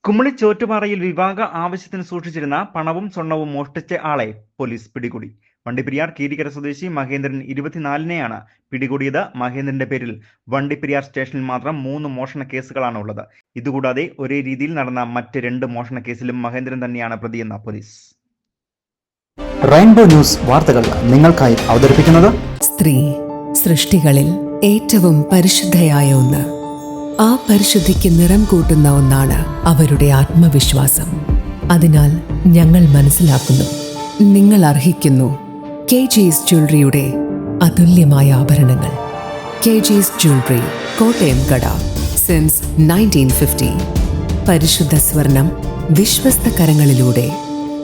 കുമളി ചോറ്റുപാറയിൽ വിവാഹ ആവശ്യത്തിന് സൂക്ഷിച്ചിരുന്ന പണവും സ്വർണവും മോഷ്ടിച്ച ആളെ പോലീസ് പിടികൂടി. വണ്ടിപ്പെരിയാർ കീരിക്കര സ്വദേശി മഹേന്ദ്രൻ 24-നെയാണ് പിടികൂടിയത്. മഹേന്ദ്രന്റെ പേരിൽ വണ്ടിപ്പെരിയാർ സ്റ്റേഷനിൽ മാത്രം 3 മോഷണ കേസുകളാണ് ഉള്ളത്. ഇതുകൂടാതെ ഒരേ രീതിയിൽ നടന്ന മറ്റ് 2 മോഷണ കേസിലും മഹേന്ദ്രൻ തന്നെയാണ് പ്രതിയെന്ന് പോലീസ്. റെയിൻബോ ന്യൂസ് വാർത്തകൾ നിങ്ങൾക്കായി അവതരിപ്പിക്കുന്നത് സ്ത്രീ സൃഷ്ടികളിൽ ഏറ്റവും പരിശുദ്ധയായ ഒന്ന്. ആ പരിശുദ്ധിക്ക് നിറം കൂട്ടുന്ന ഒന്നാണ് അവരുടെ ആത്മവിശ്വാസം. അതിനാൽ ഞങ്ങൾ മനസ്സിലാക്കുന്നു, നിങ്ങൾ അർഹിക്കുന്നു KG's ജ്വല്ലറിയുടെ അതുല്യമായ ആഭരണങ്ങൾ. KG's ജ്വല്ലറി, കോട്ടയം കട, സിൻസ് 1950. പരിശുദ്ധ സ്വർണം വിശ്വസ്ത കരങ്ങളിലൂടെ.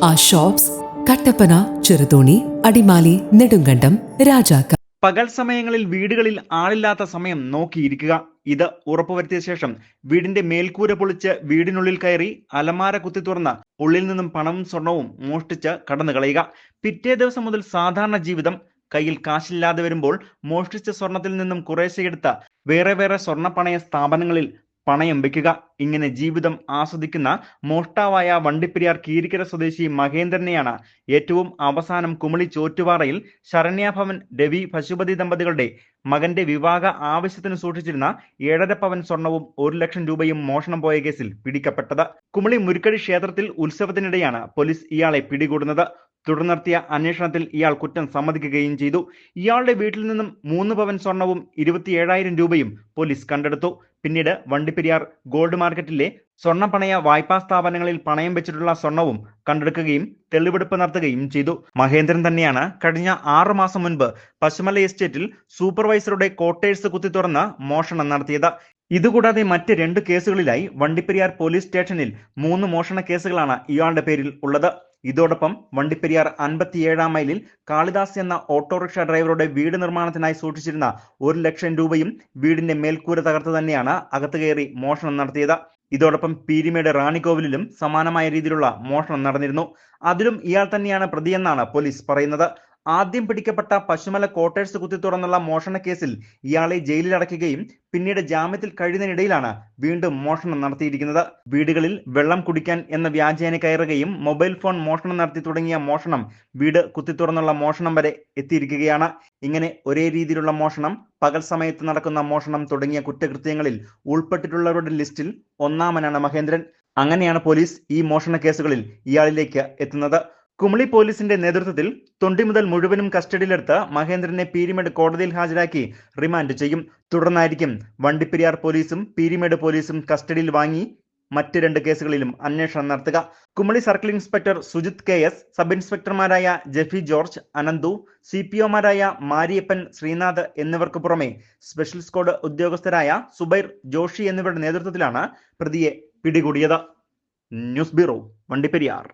ആ ഷോപ്സ് കട്ടപ്പന, ചെറുതോണി, അടിമാലി, നെടുങ്കണ്ടം, രാജാക്ക. പകൽ സമയങ്ങളിൽ വീടുകളിൽ ആളില്ലാത്ത സമയം നോക്കിയിരിക്കുക. ഇത് ഉറപ്പുവരുത്തിയ ശേഷം വീടിന്റെ മേൽക്കൂര പൊളിച്ച് വീടിനുള്ളിൽ കയറി അലമാര കുത്തി തുറന്ന് ഉള്ളിൽ നിന്നും പണവും സ്വർണവും മോഷ്ടിച്ച് കടന്നു കളയുക. പിറ്റേ ദിവസം മുതൽ സാധാരണ ജീവിതം. കയ്യിൽ കാശില്ലാതെ വരുമ്പോൾ മോഷ്ടിച്ച സ്വർണത്തിൽ നിന്നും കുറേശ്ശെ എടുത്ത് വേറെ സ്വർണ്ണ പണയ സ്ഥാപനങ്ങളിൽ പണയം വെക്കുക. ഇങ്ങനെ ജീവിതം ആസ്വദിക്കുന്ന മോഷ്ടാവായ വണ്ടിപ്പെരിയാർ കീരിക്കര സ്വദേശി മഹേന്ദ്രനെയാണ് ഏറ്റവും അവസാനം കുമളി ചോറ്റുപാറയിൽ ശരണ്യാഭവൻ രവി പശുപതി ദമ്പതികളുടെ മകന്റെ വിവാഹ ആവശ്യത്തിന് സൂക്ഷിച്ചിരുന്ന 7.5 പവൻ സ്വർണവും 1 ലക്ഷം രൂപയും മോഷണം പോയ കേസിൽ പിടിക്കപ്പെട്ടത്. കുമളി മുരുക്കടി ക്ഷേത്രത്തിൽ ഉത്സവത്തിനിടെയാണ് പോലീസ് ഇയാളെ പിടികൂടുന്നത്. തുടർന്ന് നടത്തിയ അന്വേഷണത്തിൽ ഇയാൾ കുറ്റം സമ്മതിക്കുകയും ചെയ്തു. ഇയാളുടെ വീട്ടിൽ നിന്നും 3 പവൻ സ്വർണവും 27,000 രൂപയും പോലീസ് കണ്ടെടുത്തു. പിന്നീട് വണ്ടിപ്പെരിയാർ ഗോൾഡ് മാർക്കറ്റിലെ സ്വർണ്ണ പണയ വായ്പാ സ്ഥാപനങ്ങളിൽ പണയം വെച്ചിട്ടുള്ള സ്വർണവും കണ്ടെടുക്കുകയും തെളിവെടുപ്പ് നടത്തുകയും ചെയ്തു. മഹേന്ദ്രൻ തന്നെയാണ് കഴിഞ്ഞ 6 മാസം മുൻപ് പശുമല എസ്റ്റേറ്റിൽ സൂപ്പർവൈസറുടെ ക്വാർട്ടേഴ്സ് കുത്തി തുറന്ന് മോഷണം നടത്തിയത്. ഇതുകൂടാതെ മറ്റ് 2 കേസുകളിലായി വണ്ടിപ്പെരിയാർ പോലീസ് സ്റ്റേഷനിൽ 3 മോഷണ കേസുകളാണ് ഇയാളുടെ പേരിൽ ഉള്ളത്. ഇതോടൊപ്പം വണ്ടിപ്പെരിയാർ 57-ാം മൈലിൽ കാളിദാസ് എന്ന ഓട്ടോറിക്ഷ ഡ്രൈവറുടെ വീട് നിർമ്മാണത്തിനായി സൂക്ഷിച്ചിരുന്ന 1 ലക്ഷം രൂപയും വീടിന്റെ മേൽക്കൂര തകർത്ത് തന്നെയാണ് അകത്ത് കയറി മോഷണം നടത്തിയത്. ഇതോടൊപ്പം പീരിമേട് റാണിക്കോവിലും സമാനമായ രീതിയിലുള്ള മോഷണം നടന്നിരുന്നു. അതിലും ഇയാൾ തന്നെയാണ് പ്രതിയെന്നാണ് പോലീസ് പറയുന്നത്. ആദ്യം പിടിക്കപ്പെട്ട പശുമല ക്വാർട്ടേഴ്സ് കുത്തി തുറന്നുള്ള മോഷണ കേസിൽ ഇയാളെ ജയിലിൽ അടയ്ക്കുകയും പിന്നീട് ജാമ്യത്തിൽ കഴിയുന്നതിനിടയിലാണ് വീണ്ടും മോഷണം നടത്തിയിരിക്കുന്നത്. വീടുകളിൽ വെള്ളം കുടിക്കാൻ എന്ന വ്യാജേന കയറുകയും മൊബൈൽ ഫോൺ മോഷണം നടത്തി തുടങ്ങിയ മോഷണം വീട് കുത്തി തുറന്നുള്ള മോഷണം വരെ എത്തിയിരിക്കുകയാണ്. ഇങ്ങനെ ഒരേ രീതിയിലുള്ള മോഷണം, പകൽ സമയത്ത് നടക്കുന്ന മോഷണം തുടങ്ങിയ കുറ്റകൃത്യങ്ങളിൽ ഉൾപ്പെട്ടിട്ടുള്ളവരുടെ ലിസ്റ്റിൽ ഒന്നാമനാണ് മഹേന്ദ്രൻ. അങ്ങനെയാണ് പോലീസ് ഈ മോഷണ കേസുകളിൽ ഇയാളിലേക്ക് എത്തുന്നത്. കുമളി പോലീസിന്റെ നേതൃത്വത്തിൽ തൊണ്ടി മുതൽ മുഴുവനും കസ്റ്റഡിയിലെടുത്ത് മഹേന്ദ്രനെ പീരിമേട് കോടതിയിൽ ഹാജരാക്കി റിമാൻഡ് ചെയ്യും. തുടർന്നായിരിക്കും വണ്ടിപ്പെരിയാർ പോലീസും പീരിമേട് പോലീസും കസ്റ്റഡിയിൽ വാങ്ങി മറ്റ് 2 കേസുകളിലും അന്വേഷണം നടത്തുക. Kumily circle inspector Sujith KS, sub ഇൻസ്പെക്ടർമാരായ ജെഫി ജോർജ്, അനന്തു, CPOമാരായ മാരിയപ്പൻ, ശ്രീനാഥ് എന്നിവർക്ക് പുറമെ സ്പെഷ്യൽ സ്ക്വാഡ് ഉദ്യോഗസ്ഥരായ സുബൈർ, ജോഷി എന്നിവരുടെ നേതൃത്വത്തിലാണ് പ്രതിയെ പിടികൂടിയത്. News bureau, Vandiperiyar.